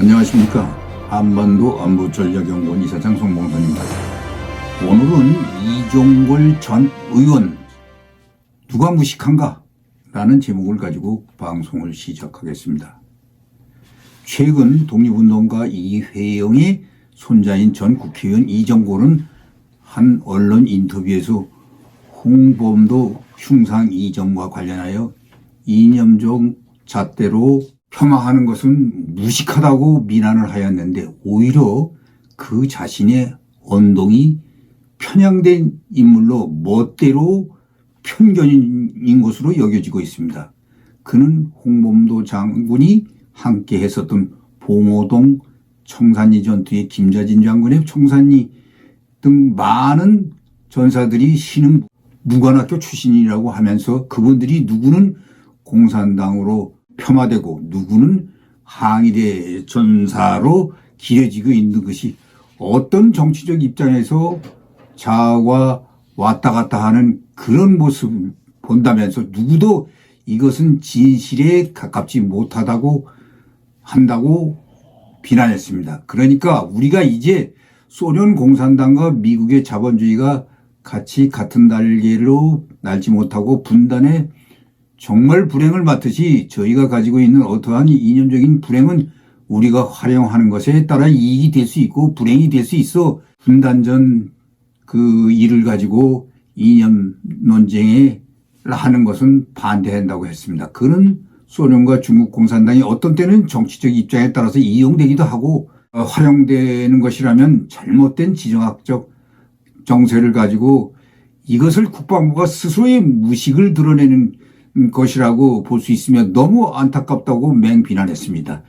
안녕하십니까. 한반도 안보전략연구원 이사장 송봉선입니다. 오늘은 이종걸 전 의원 누가 무식한가? 라는 제목을 가지고 방송을 시작하겠습니다. 최근 독립운동가 이회영의 손자인 전 국회의원 이종걸은 한 언론 인터뷰에서 홍범도 흉상 이전과 관련하여 이념적 잣대로 폄하하는 것은 무식하다고 비난을 하였는데, 오히려 그 자신의 언동이 편향된 인물로 멋대로 편견인 것으로 여겨지고 있습니다. 그는 홍범도 장군이 함께 했었던 봉오동 청산리 전투의 김자진 장군의 청산리 등 많은 전사들이 신흥 무관학교 출신이라고 하면서 그분들이 누구는 공산당으로 폄하되고 누구는 항일의 전사로 기려지고 있는 것이 어떤 정치적 입장에서 자아가 왔다 갔다 하는 그런 모습을 본다면서 누구도 이것은 진실에 가깝지 못하다고 한다고 비난했습니다. 그러니까 우리가 이제 소련 공산당과 미국의 자본주의가 같이 같은 날개로 날지 못하고 분단에 정말 불행을 맡듯이 저희가 가지고 있는 어떠한 이념적인 불행은 우리가 활용하는 것에 따라 이익이 될 수 있고 불행이 될 수 있어 분단전 그 일을 가지고 이념 논쟁에 하는 것은 반대한다고 했습니다. 그는 소련과 중국 공산당이 어떤 때는 정치적 입장에 따라서 이용되기도 하고 활용되는 것이라면 잘못된 지정학적 정세를 가지고 이것을 국방부가 스스로의 무식을 드러내는 것이라고 볼 수 있으며 너무 안타깝다고 맹비난했습니다.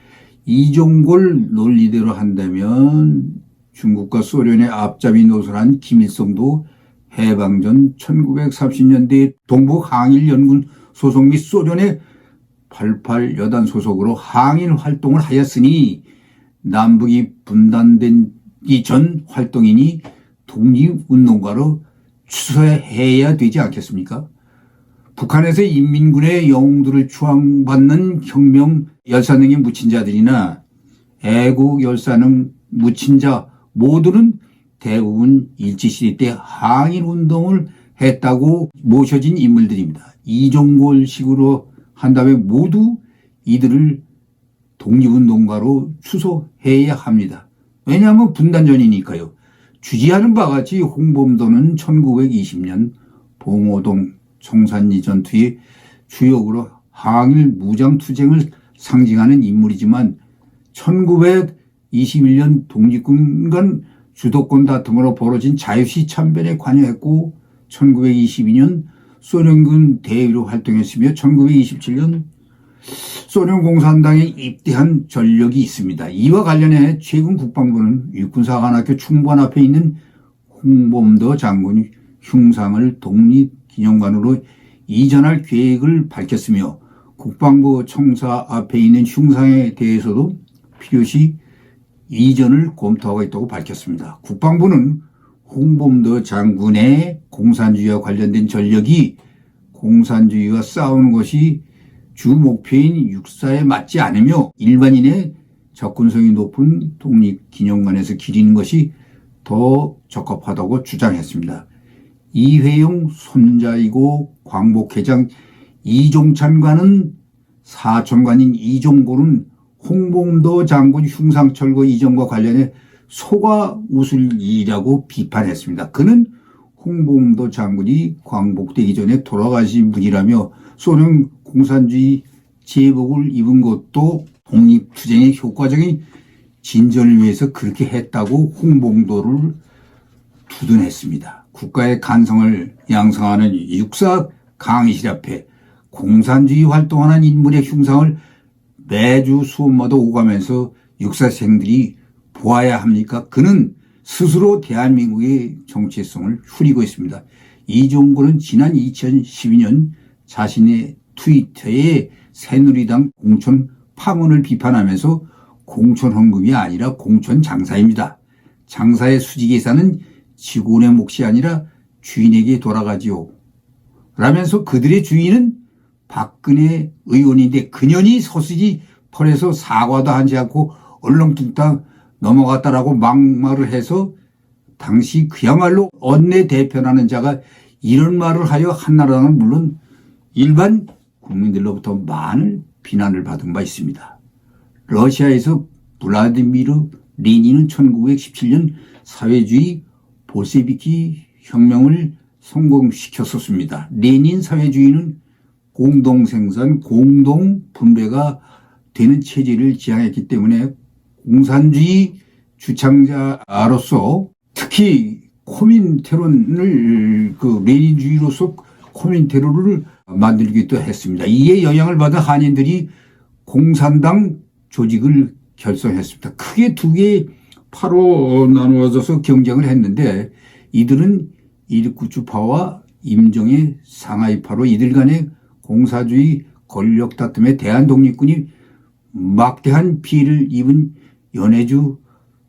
이종걸 논리대로 한다면 중국과 소련의 앞잡이 노선한 김일성도 해방전 1930년대에 동북항일연군 소속 및 소련의 88 여단 소속으로 항일 활동을 하였으니 남북이 분단되기 전 활동이니 독립운동가로 추서해야 되지 않겠습니까? 북한에서 인민군의 영웅들을 추앙받는 혁명 열사능에 묻힌 자들이나 애국 열사능 묻힌 자 모두는 대부분 일제시대 때 항일운동을 했다고 모셔진 인물들입니다. 이종걸식으로 한다면 모두 이들을 독립운동가로 추소해야 합니다. 왜냐하면 분단전이니까요. 주지하는 바같이 홍범도는 1920년 봉오동 청산리 전투의 주역으로 항일 무장투쟁을 상징하는 인물이지만 1921년 독립군 간 주도권 다툼으로 벌어진 자유시 참변에 관여했고 1922년 소련군 대위로 활동했으며 1927년 소련 공산당에 입대한 전력이 있습니다. 이와 관련해 최근 국방부는 육군사관학교 충무관 앞에 있는 홍범도 장군 흉상을 독립기념관으로 이전할 계획을 밝혔으며 국방부 청사 앞에 있는 흉상에 대해서도 필요시 이전을 검토하고 있다고 밝혔습니다. 국방부는 홍범도 장군의 공산주의와 관련된 전력이 공산주의와 싸우는 것이 주 목표인 육사에 맞지 않으며 일반인의 접근성이 높은 독립기념관에서 기리는 것이 더 적합하다고 주장했습니다. 이회영 손자이고 광복회장 이종찬과는 사촌관인 이종걸은 홍범도 장군 흉상철거 이전과 관련해 속아 웃을 일이라고 비판했습니다. 그는 홍범도 장군이 광복되기 전에 돌아가신 분이라며 소련 공산주의 제복을 입은 것도 독립투쟁의 효과적인 진전을 위해서 그렇게 했다고 홍범도를 두둔했습니다. 국가의 간성을 양성하는 육사 강의실 앞에 공산주의 활동하는 인물의 흉상을 매주 수업마다 오가면서 육사생들이 보아야 합니까? 그는 스스로 대한민국의 정체성을 흐리고 있습니다. 이종걸은 지난 2012년 자신의 트위터에 새누리당 공천 파문을 비판하면서 공천 헌금이 아니라 공천 장사입니다. 장사의 수지 계산은 직원의 몫이 아니라 주인에게 돌아가지요. 라면서 그들의 주인은 박근혜 의원인데 그년이 서슬이 펄에서 사과도 하지 않고 얼렁뚱땅 넘어갔다라고 막말을 해서 당시 그야말로 원내 대표라는 자가 이런 말을 하여 한나라당은 물론 일반 국민들로부터 많은 비난을 받은 바 있습니다. 러시아에서 블라디미르 레닌은 1917년 사회주의 볼셰비키 혁명을 성공시켰었습니다. 레닌 사회주의는 공동생산, 공동분배가 되는 체제를 지향했기 때문에 공산주의 주창자로서 특히 코민테론을 레닌주의로서 코민테론을 만들기도 했습니다. 이에 영향을 받은 한인들이 공산당 조직을 결성했습니다. 크게 두 개의 파로 나누어져서 경쟁을 했는데 이들은 이리쿠츠파와 임정의 상하이파로 이들 간의 공사주의 권력 다툼에 대한독립군이 막대한 피해를 입은 연해주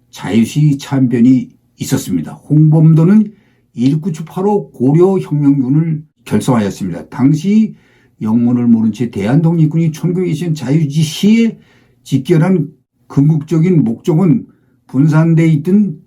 자유시 참변이 있었습니다. 홍범도는 이리쿠츠파로 고려혁명군을 결성하였습니다. 당시 영문을 모른 채 대한독립군이 1920년 자유시에 집결한 궁극적인 목적은 분산되어 있던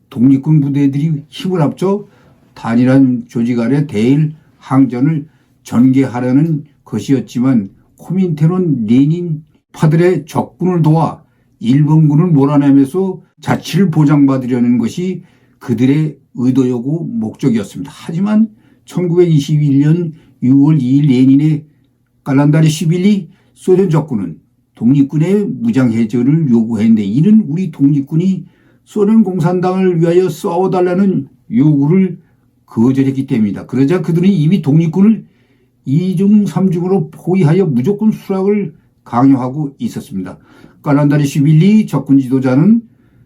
독립군 부대들이 힘을 합쳐 단일한 조직 아래 대일 항전을 전개하려는 것이었지만 코민테론 레닌파들의 적군을 도와 일본군을 몰아내면서 자치를 보장받으려는 것이 그들의 의도였고 목적이었습니다. 하지만 1921년 6월 2일 레닌의 깔란다리 11리 소련 적군은 독립군의 무장해제를 요구했는데 이는 우리 독립군이 소련 공산당을 위하여 싸워달라는 요구를 거절했기 때문이다. 그러자 그들은 이미 독립군을 2중 3중으로 포위하여 무조건 수락을 강요하고 있었습니다. 깔란다리 11리 적군 지도자는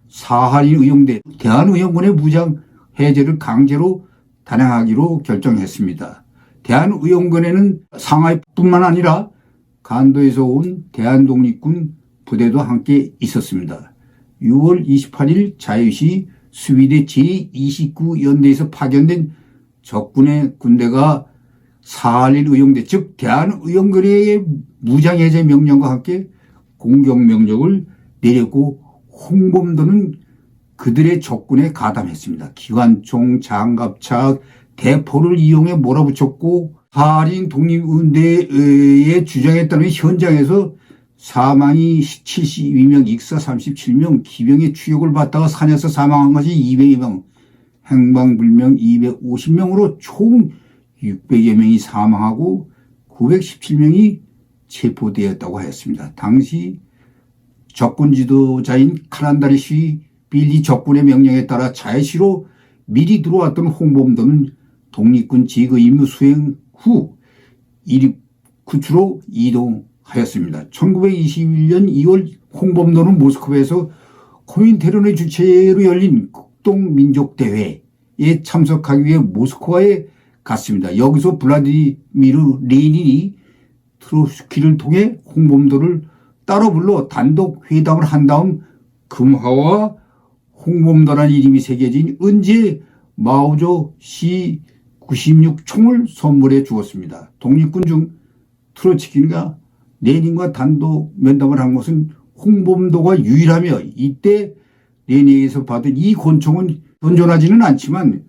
사할인 의용대 대한의용군의 무장해제를 강제로 단행하기로 결정했습니다. 대한의용군에는 상하이뿐만 아니라 간도에서 온 대한독립군 부대도 함께 있었습니다. 6월 28일 자유시 수비대 제29연대에서 파견된 적군의 군대가 사할린 의용대 즉 대한의용군의 무장해제 명령과 함께 공격명령을 내렸고 홍범도는 그들의 적군에 가담했습니다. 기관총, 장갑차, 대포를 이용해 몰아붙였고 사할린 독립군대의 주장에 따르면 현장에서 사망이 72명, 익사 37명, 기병의 추격을 받다가 산에서 사망한 것이 200명, 행방불명 250명으로 총 600여 명이 사망하고 917명이 체포되었다고 하였습니다. 당시 적군 지도자인 카란다리시 빌리 적군의 명령에 따라 자해시로 미리 들어왔던 홍범도는 독립군 지휘 임무 수행 후 이리쿠츠로 이동하였습니다. 1921년 2월 홍범도는 모스크바에서 코민테론의 주최로 열린 국동민족대회에 참석하기 위해 모스크바에 갔습니다. 여기서 블라디미르 레닌이 트로츠키를 통해 홍범도를 따로 불러 단독 회담을 한 다음 금화와 홍범도라는 이름이 새겨진 은재 마오조 C96 총을 선물해 주었습니다. 독립군 중 트로츠키가 레닌과 단독 면담을 한 것은 홍범도가 유일하며 이때 레닌에게서 받은 이 권총은 현존하지는 않지만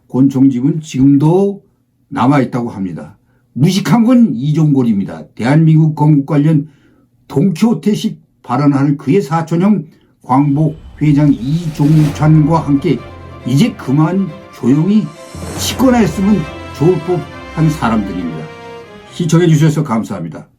권총집은 지금도 남아있다고 합니다. 무식한 건 이종골입니다. 대한민국 건국 관련 동키호테식 발언하는 그의 사촌형 광복 회장 이종찬과 함께 이제 그만 조용히 치거나 했으면 좋을 법한 사람들입니다. 시청해 주셔서 감사합니다.